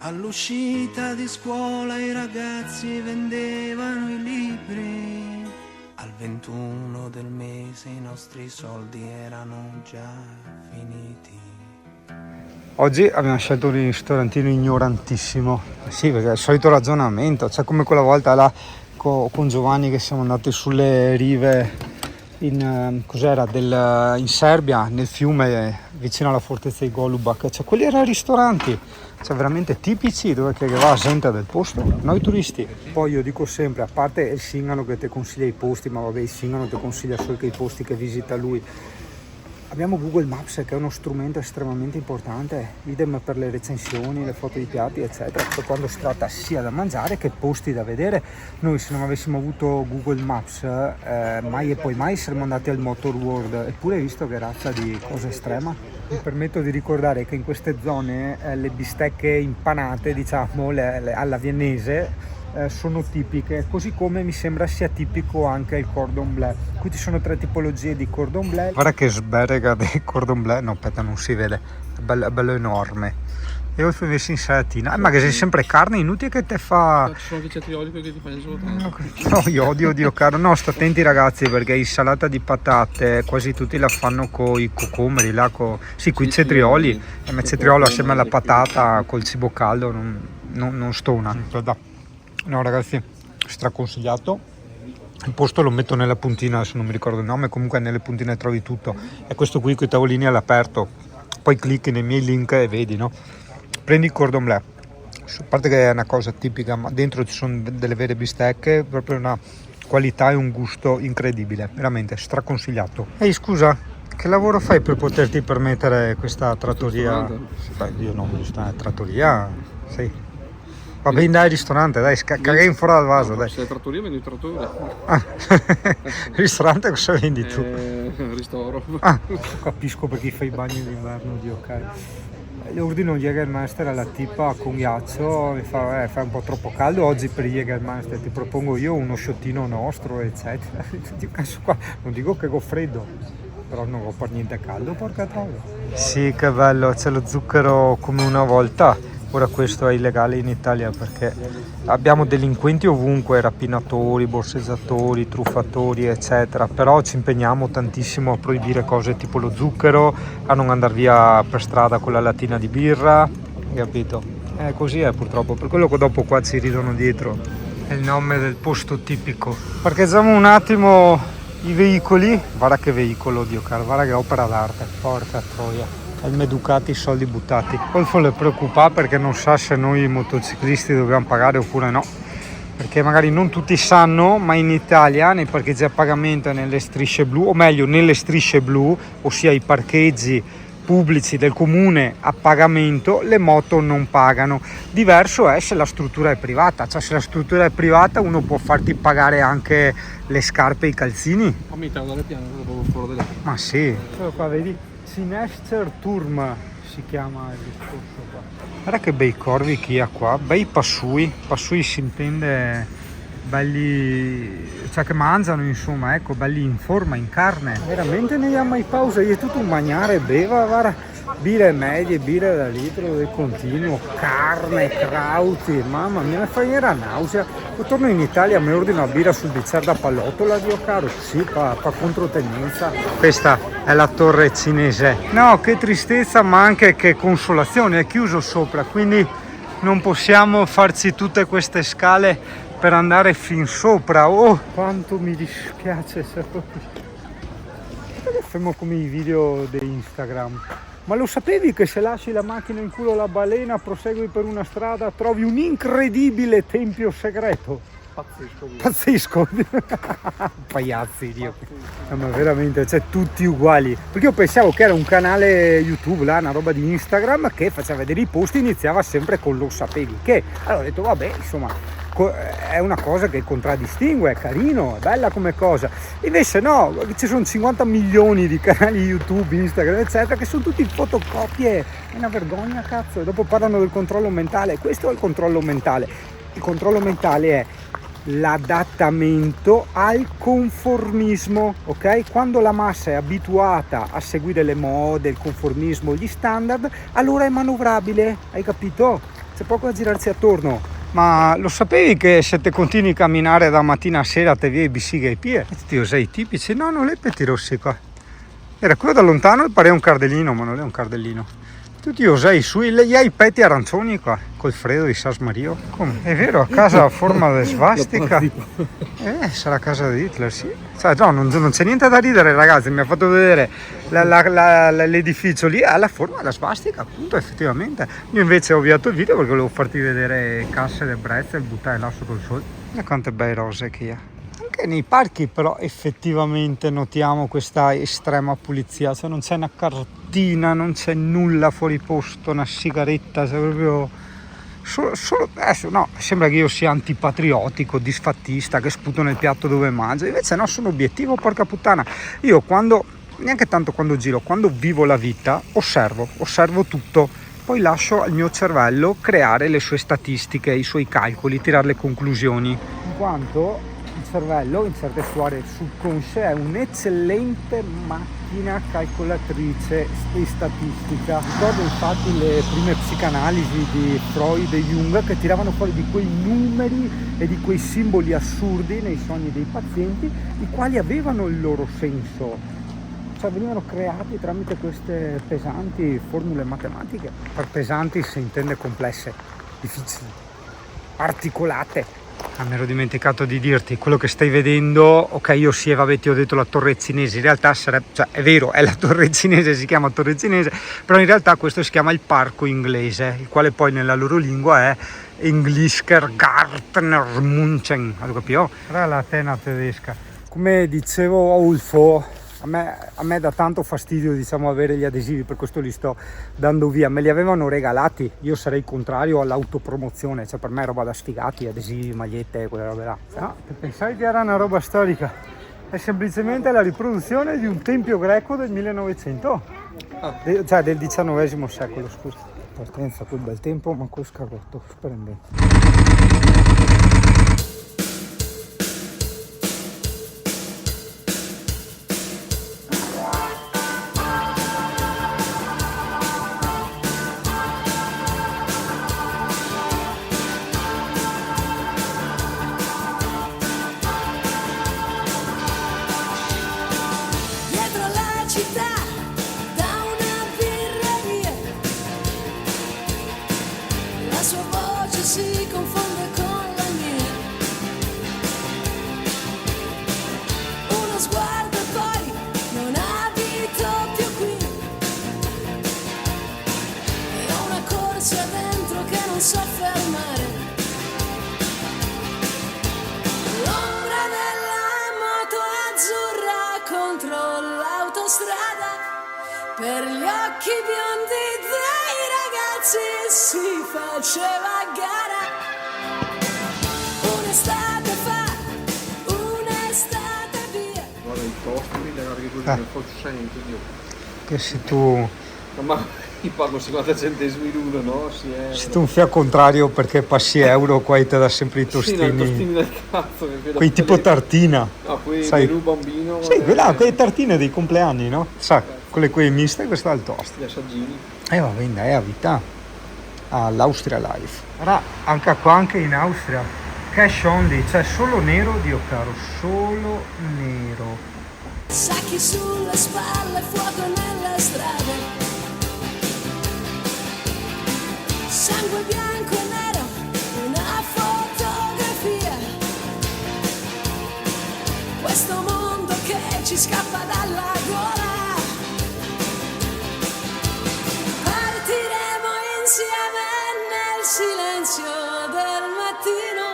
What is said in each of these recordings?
All'uscita di scuola i ragazzi vendevano i libri. Al 21 del mese i nostri soldi erano già finiti. Oggi abbiamo scelto un ristorantino ignorantissimo. Sì, perché è il solito ragionamento, cioè come quella volta là con Giovanni che siamo andati sulle rive in Serbia, nel fiume vicino alla fortezza di Golubac. Cioè quelli erano ristoranti, cioè veramente tipici, dove che va gente del posto, noi turisti. Poi io dico sempre, a parte il Singano che ti consiglia i posti, ma vabbè, il Singano ti consiglia solo che i posti che visita lui. Abbiamo Google Maps che è uno strumento estremamente importante, idem per le recensioni, le foto di piatti eccetera, per quando si tratta sia da mangiare che posti da vedere. Noi se non avessimo avuto Google Maps mai e poi mai saremmo andati al Motor World, eppure visto che razza di cosa estrema. Mi permetto di ricordare che in queste zone le bistecche impanate, diciamo alla viennese, sono tipiche, così come mi sembra sia tipico anche il cordon bleu. Qui ci sono 3 tipologie di cordon bleu. Guarda che sberega del cordon bleu, no aspetta, non si vede, è bello enorme. E poi invece insalatina, ma che sei sempre carne, inutile che te fa... Ci sono anche cetrioli perché ti fai solo tanto. No, io odio caro, no, sto attenti ragazzi, perché insalata di patate quasi tutti la fanno con i cocomeri, là sì, con i cetrioli, e il cetriolo assieme alla patata col cibo caldo non stona. No ragazzi, straconsigliato. Il posto lo metto nella puntina, adesso non mi ricordo il nome, comunque nelle puntine trovi tutto. È questo qui con i tavolini all'aperto, poi clicchi nei miei link e vedi, no? Prendi il cordon bleu, a parte che è una cosa tipica, ma dentro ci sono delle vere bistecche, proprio una qualità e un gusto incredibile, veramente straconsigliato. Ehi scusa, che lavoro fai per poterti permettere questa trattoria? Beh, io non mi sto trattoria, sì. Va bene, dai, ristorante, dai, caghi fuori dal vaso, dai. Se è trattoria, vendi trattoria. Ristorante cosa vendi tu? Ristoro. Capisco perché fai i bagni d'inverno, Dio caro. Gli ordino un Jägermeister alla tipa con ghiaccio, mi fa un po' troppo caldo oggi per il Jägermeister, ti propongo io uno sciottino nostro, eccetera. Qua, non dico che ho freddo, però non ho per niente caldo, porca troia. Sì, che bello, c'è lo zucchero come una volta. Ora questo è illegale in Italia perché abbiamo delinquenti ovunque, rapinatori, borseggiatori, truffatori eccetera, però ci impegniamo tantissimo a proibire cose tipo lo zucchero, a non andare via per strada con la lattina di birra, capito? Così è purtroppo, per quello che dopo qua ci ridono dietro. È il nome del posto tipico. Parcheggiamo un attimo i veicoli, guarda che veicolo, Dio caro, guarda che opera d'arte, porca troia. Il Meducati, soldi buttati. Golfo le preoccupa perché non sa se noi motociclisti dobbiamo pagare oppure no, perché magari non tutti sanno, ma in Italia nei parcheggi a pagamento e nelle strisce blu, o meglio nelle strisce blu, ossia i parcheggi pubblici del comune a pagamento, le moto non pagano. Diverso è se la struttura è privata, cioè se la struttura è privata uno può farti pagare anche le scarpe e i calzini. Ma mi dare piano, dopo fuori della... Ma sì, qua vedi, Sinester Turm si chiama il discorso qua. Guarda che bei corvi che ha qua, bei passui si intende belli, cioè che mangiano insomma, ecco, belli in forma, in carne. Veramente ne ha mai pausa, è tutto un mangiare, beva, guarda, birre medie, birre da litro del continuo, carne, krauti, mamma mia, mi fa venire nausea. Quando torno in Italia mi ordino una birra sul bicchiere da pallottola, Dio caro, sì, fa controtendenza. Questa è la torre cinese. No, che tristezza, ma anche che consolazione, è chiuso sopra, quindi non possiamo farci tutte queste scale per andare fin sopra. Oh, quanto mi dispiace, fermo come i video di Instagram. Ma lo sapevi che se lasci la macchina in culo alla balena, prosegui per una strada, trovi un incredibile tempio segreto? Pazzesco. Pagliazzi, Dio. No, ma veramente, cioè tutti uguali. Perché io pensavo che era un canale YouTube, là, una roba di Instagram che faceva vedere i posti, iniziava sempre con lo sapevi che. Allora ho detto vabbè, insomma, è una cosa che contraddistingue, è carino, è bella come cosa. Invece no, ci sono 50 milioni di canali YouTube, Instagram eccetera che sono tutti fotocopie, è una vergogna, cazzo. E dopo parlano del controllo mentale. Questo è il controllo mentale. Il controllo mentale è l'adattamento al conformismo, ok? Quando la massa è abituata a seguire le mode, il conformismo, gli standard, allora è manovrabile, hai capito? c'è poco da girarsi attorno. Ma lo sapevi che se te continui a camminare da mattina a sera te viene bisiga ai piedi? Io sei tipici, no, non le petti rossi qua. Era quello da lontano e pare un cardellino, ma non è un cardellino. Tutti usai sui, gli hai i petti arancioni qua, col freddo di Sas Mario. Come? È vero, a casa a forma di svastica. Sarà casa di Hitler, sì. Cioè, no, non c'è niente da ridere, ragazzi. Mi ha fatto vedere l'edificio lì, ha la forma della svastica, appunto, effettivamente. Io invece ho avviato il video perché volevo farti vedere casse del Brezel, buttare là sotto il sole. E quante bei rose che ha. Anche nei parchi però effettivamente notiamo questa estrema pulizia, cioè non c'è una cartina, non c'è nulla fuori posto, una sigaretta, c'è proprio solo adesso no, sembra che io sia antipatriotico, disfattista, che sputo nel piatto dove mangio, invece no, sono obiettivo, porca puttana. Io quando, neanche tanto quando giro, quando vivo la vita, osservo tutto, poi lascio al mio cervello creare le sue statistiche, i suoi calcoli, tirare le conclusioni, in quanto il cervello in certe sue aree subconsce è un'eccellente macchina calcolatrice e statistica. Ricordo infatti le prime psicanalisi di Freud e Jung che tiravano fuori di quei numeri e di quei simboli assurdi nei sogni dei pazienti, i quali avevano il loro senso, cioè venivano creati tramite queste pesanti formule matematiche. Per pesanti si intende complesse, difficili, articolate. Mi ero dimenticato di dirti, quello che stai vedendo, ok, io sì, vabbè, ti ho detto la torre cinese, in realtà sarebbe, cioè è vero, è la torre cinese, si chiama torre cinese, però in realtà questo si chiama il parco inglese, il quale poi nella loro lingua è Englischer Gartenmunchen, hai capito? Era la tena tedesca. Come dicevo a Ulfo, a me dà tanto fastidio, diciamo, avere gli adesivi, per questo li sto dando via. Me li avevano regalati, io sarei contrario all'autopromozione, cioè per me è roba da sfigati, adesivi, magliette, quelle robe là. No, pensai che era una roba storica, è semplicemente la riproduzione di un tempio greco del 1900, cioè del XIX secolo, scusa. Partenza, quel bel tempo, ma col scarrotto, splendente. Si confonde con la mia, uno sguardo e poi non abito più qui, e ho una corsa dentro che non so fermare, l'ombra della moto azzurra contro l'autostrada, per gli occhi biondi dei ragazzi si faceva gara. Un'estate fa, un'estate via. Guarda i costi, le cose del quoziente, Dio. Che se tu... Ma io pago 50 centesimi l'uno, no? Sì, se tu un fia contrario perché passi euro, qua ti dà sempre i tostini. Sì, tostini del cazzo. Quei tipo tartina. Ah, quei sai, menù bambino. Sì, quelle tartine dei compleanni, no? Sa, quelle miste, questo è il toast. Gli assaggini. Va bene, è a vita. All'Austria Life. Anche qua, anche in Austria, cash only, cioè solo nero, Dio caro, solo nero. Sacchi sulle spalle, fuoco nelle strade, sangue bianco e nero, una fotografia, questo mondo che ci scappa dalla gola. Partiremo insieme nel silenzio del mattino,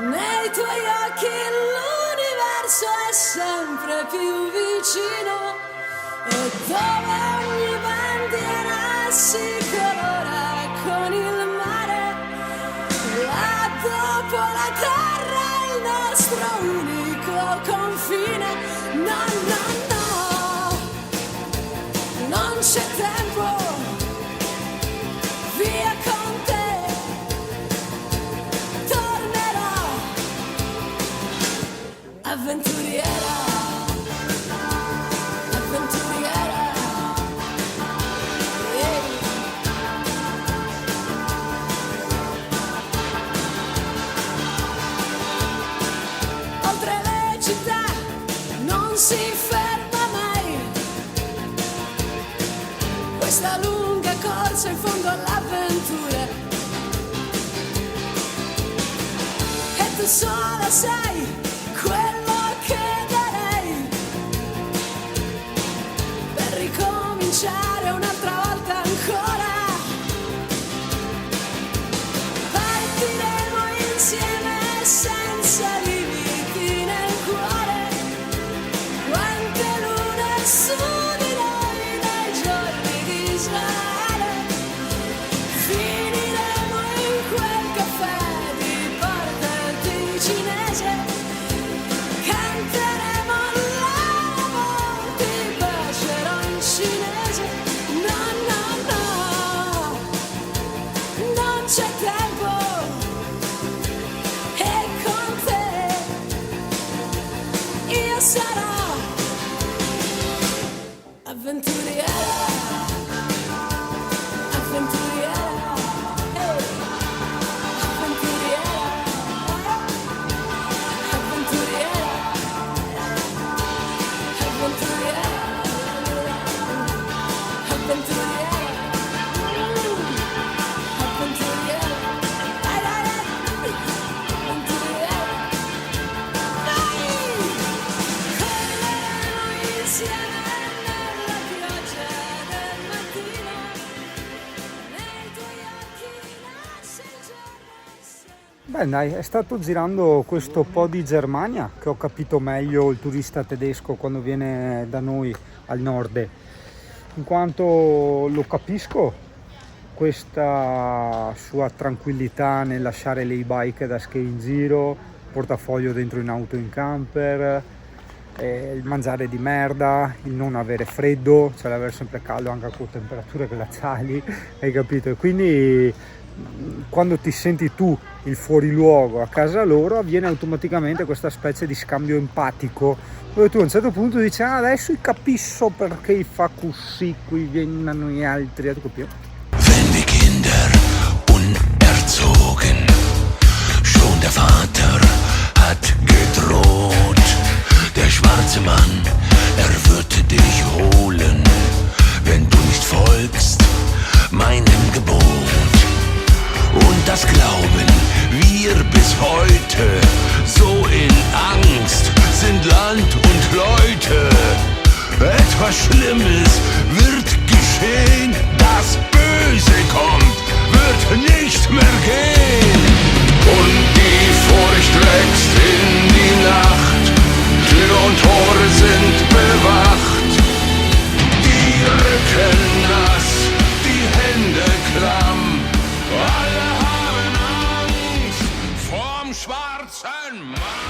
nei tuoi occhi l'universo è sempre più vicino, e dove ogni bandiera si colora con il mare, là dopo la terra è il nostro unico confine. No, no, no, non c'è tempo, via con te, tornerò avventuriera, avventuriera, yeah. avventure. E tu sola sei quello che darei per ricominciare un'altra volta ancora. Partiremo insieme senza limiti nel cuore. Quante lune su di noi dai giorni di Israele. Finiremo in quel caffè di Porta Ticinese. Canteremo l'amore, ti bacerò in cinese. No, no, no, non c'è tempo. E con te io sarò avventuriera, avventuriera, hey. Avventuriera, avventuriera, avventuriera, avventuriera, avventuriera, dai, dai, dai, avventuriera, dai. Correremo insieme nella pioggia del mattino, nei tuoi occhi nasce il giorno sempre. Beh, dai, è stato girando questo po' di Germania che ho capito meglio il turista tedesco quando viene da noi al nord, in quanto lo capisco, questa sua tranquillità nel lasciare le e-bike da ski in giro, portafoglio dentro in auto in camper, il mangiare di merda, il non avere freddo, cioè l'avere sempre caldo anche con temperature glaciali, hai capito? E quindi quando ti senti tu il fuoriluogo a casa loro avviene automaticamente questa specie di scambio empatico dove tu a un certo punto dici adesso capisco perché fa così, qui vengono gli altri, tu capisci? Wenn die Kinder unerzogen, schon der Vater hat gedroht. Der schwarze Mann, wird dich holen, wenn du nicht folgst meinem Gebot. Und das glauben wir bis heute, so in Angst sind Land und Leute. Etwas Schlimmes wird geschehen, das Böse kommt, wird nicht mehr gehen. Und die Furcht wächst in die Nacht, Tür und Tore sind bewacht. Die Rücken nass, die Hände klamm, alle haben Angst vorm schwarzen Mann.